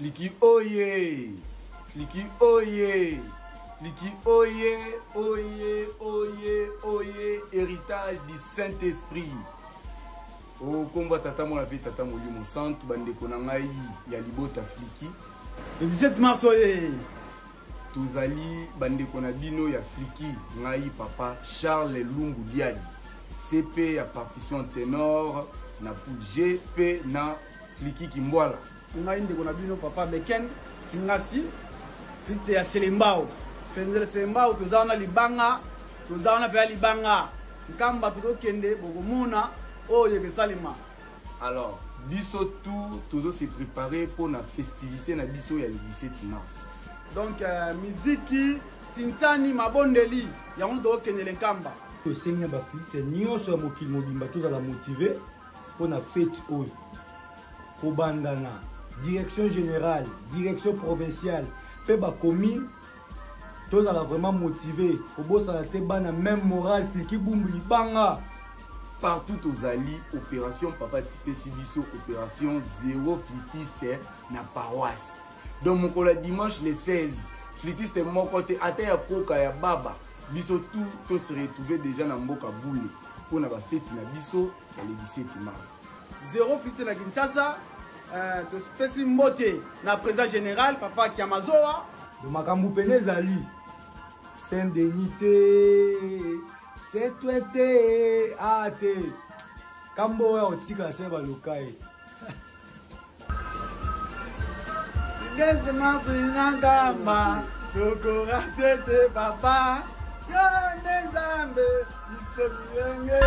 Fluki oye, Fluki oye, Fluki oye, oye, oye, oye, héritage du Saint-Esprit. Oh, combat tata mon vie tata mon lieu mon centre bande konangai ya libota Fluki. Le 17 mars oye. Tozali bande konabino ya Fluki ngai papa Charles Lungu Diadi. CP ya partition ténor na pour GP na Fluki Kimboala. Ngai ndeko na bino papa Beken Singasi fite ya Selembao fenzele Selembao tozaona libanga tozaona pe libanga nkamba tukokende bokomona oye ke salima. Alors biso tout tozo se préparer pour la festivité na biso ya le 17 mars. Donc miziki tintani mabondeli ya on do kenele nkamba to senya ba fils nyonso ya mokili mobimba tozala motivé pour la fête oyo kobandana direction générale, direction provinciale, pe ba commune, tous ala vraiment motivé. Au bout ça te bana même morale, Fluki bumbuli banga. Partout aux alliés, opération Papa Tipé Sibiso, opération zéro flûtiste na paroisse. Donc mon collègue dimanche le 16, flûtiste mon côté atteint à Koka ya Baba. Biso tout se retrouver déjà dans Mboka Boule pour na ba fête na biso le 17 mars. Zéro flûtiste na Kinshasa. To spécimen mbote na président général papa Kiamazoa de makambu penezali Saint-Denis c'est toi te ate kambo ya otika se balukai ngeze masinanga ma tokora tete papa yo nzambe isobiyenge